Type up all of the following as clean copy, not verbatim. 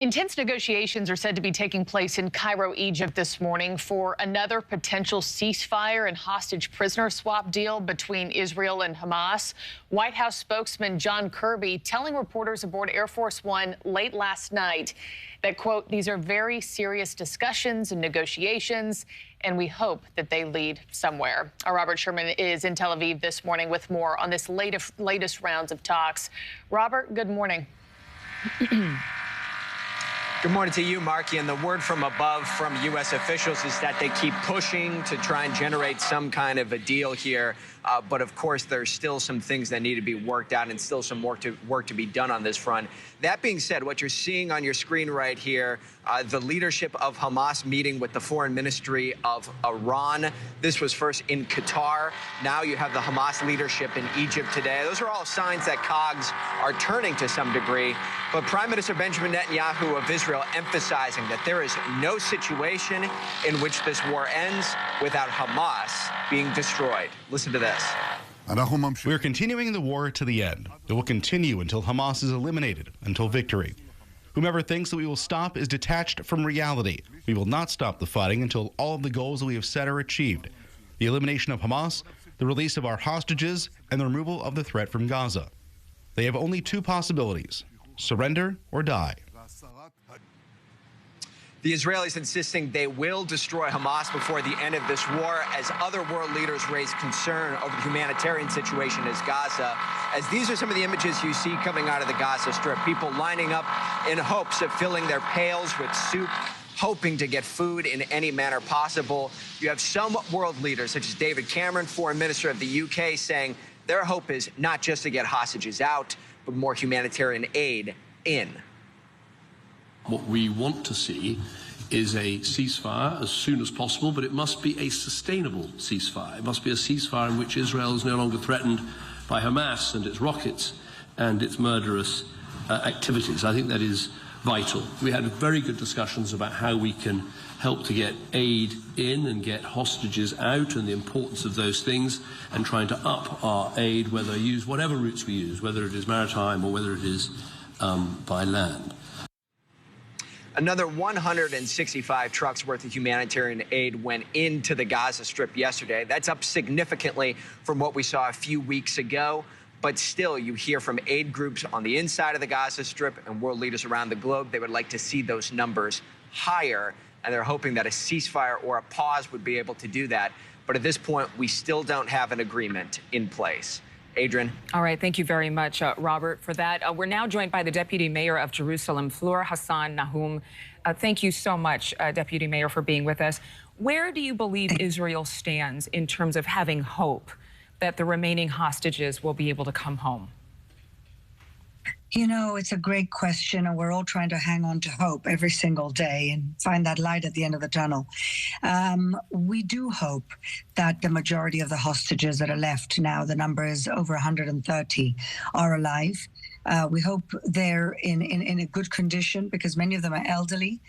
Intense negotiations are said to be taking place in Cairo, Egypt this morning for another potential ceasefire and hostage prisoner swap deal between Israel and Hamas. White House spokesman John Kirby telling reporters aboard Air Force One late last night that, quote, these are very serious discussions and negotiations, and we hope that they lead somewhere. Our Robert Sherman is in Tel Aviv this morning with more on this latest rounds of talks. Robert, good morning. Good morning to you, Marky. And the word from above from U.S. officials is that they keep pushing to try and generate some kind of a deal here. But of course, there's still some things that need to be worked out and still some work to be done on this front. That being said, what you're seeing on your screen right here, the leadership of Hamas meeting with the foreign ministry of Iran. This was first in Qatar. Now you have the Hamas leadership in Egypt today. Those are all signs that cogs are turning to some degree. But Prime Minister Benjamin Netanyahu of Israel emphasizing that there is no situation in which this war ends without Hamas being destroyed. Listen to this. We're continuing the war to the end. It will continue until Hamas is eliminated, until victory. Whomever thinks that we will stop is detached from reality. We will not stop the fighting until all of the goals that we have set are achieved. The elimination of Hamas, the release of our hostages, and the removal of the threat from Gaza. They have only two possibilities: surrender or die. The Israelis insisting they will destroy Hamas before the end of this war as other world leaders raise concern over the humanitarian situation in Gaza. As these are some of the images you see coming out of the Gaza Strip, people lining up in hopes of filling their pails with soup, hoping to get food in any manner possible. You have some world leaders, such as David Cameron, Foreign Minister of the UK, saying their hope is not just to get hostages out, but more humanitarian aid in. What we want to see is a ceasefire as soon as possible, but it must be a sustainable ceasefire. It must be a ceasefire in which Israel is no longer threatened by Hamas and its rockets and its murderous activities. I think that is vital. We had very good discussions about how we can help to get aid in and get hostages out and the importance of those things, and trying to up our aid, whatever routes we use, whether it is maritime or whether it is by land. Another 165 trucks worth of humanitarian aid went into the Gaza Strip yesterday. That's up significantly from what we saw a few weeks ago. But still, you hear from aid groups on the inside of the Gaza Strip and world leaders around the globe. They would like to see those numbers higher, and they're hoping that a ceasefire or a pause would be able to do that. But at this point, we still don't have an agreement in place. Adrian. All right. Thank you very much, Robert, for that. We're now joined by the Deputy Mayor of Jerusalem, Fleur Hassan Nahum. Thank you so much, Deputy Mayor, for being with us. Where do you believe Israel stands in terms of having hope that the remaining hostages will be able to come home? You know, it's a great question, and we're all trying to hang on to hope every single day and find that light at the end of the tunnel. We do hope that the majority of the hostages that are left now, the number is over 130, are alive. We hope they're in a good condition, because many of them are elderly.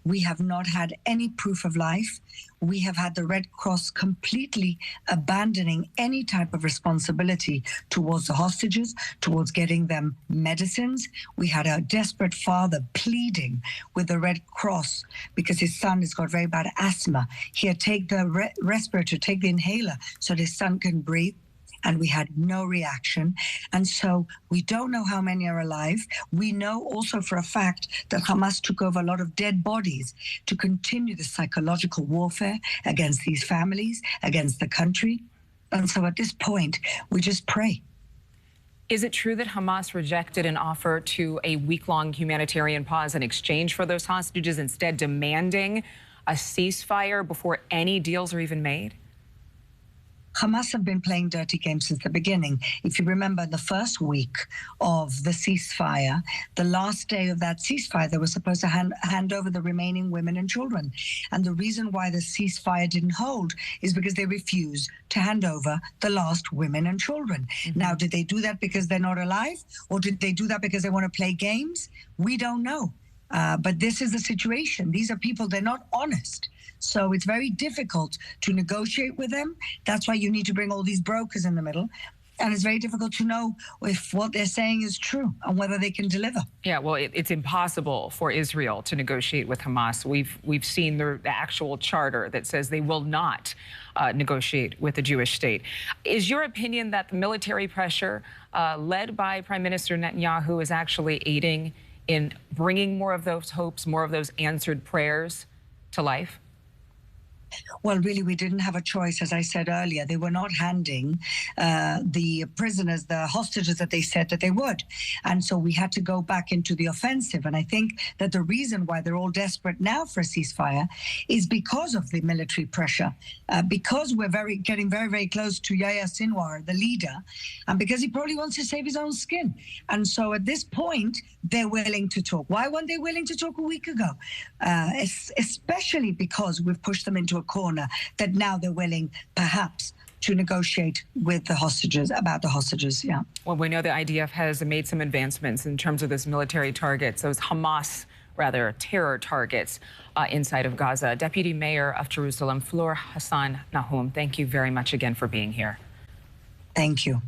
We have not had any proof of life. We have had the Red Cross completely abandoning any type of responsibility towards the hostages, towards getting them medicines. We had a desperate father pleading with the Red Cross because his son has got very bad asthma. Here, take the respirator, take the inhaler so his son can breathe. And we had no reaction. And so we don't know how many are alive. We know also for a fact that Hamas took over a lot of dead bodies to continue the psychological warfare against these families, against the country. And so at this point, we just pray. Is it true that Hamas rejected an offer to a week-long humanitarian pause in exchange for those hostages, instead demanding a ceasefire before any deals are even made? Hamas have been playing dirty games since the beginning. If you remember the first week of the ceasefire, the last day of that ceasefire, they were supposed to hand over the remaining women and children. And the reason why the ceasefire didn't hold is because they refused to hand over the last women and children. Now, did they do that because they're not alive? Or did they do that because they want to play games? We don't know. But this is the situation. These are people, they're not honest. So it's very difficult to negotiate with them. That's why you need to bring all these brokers in the middle. And it's very difficult to know if what they're saying is true and whether they can deliver. Yeah, well, it's impossible for Israel to negotiate with Hamas. We've seen the actual charter that says they will not negotiate with the Jewish state. Is your opinion that the military pressure led by Prime Minister Netanyahu is actually aiding in bringing more of those hopes, more of those answered prayers to life? Well, really, we didn't have a choice. As I said earlier, they were not handing the prisoners, the hostages that they said that they would. And so we had to go back into the offensive. And I think that the reason why they're all desperate now for a ceasefire is because of the military pressure, because we're getting very, very close to Yahya Sinwar, the leader, and because he probably wants to save his own skin. And so at this point, they're willing to talk. Why weren't they willing to talk a week ago? Especially because we've pushed them into a corner that now they're willing, perhaps, to negotiate with the hostages, about the hostages, yeah. Well, we know the IDF has made some advancements in terms of those military targets, those Hamas, rather, terror targets inside of Gaza. Deputy Mayor of Jerusalem, Fleur Hassan Nahum, thank you very much again for being here. Thank you.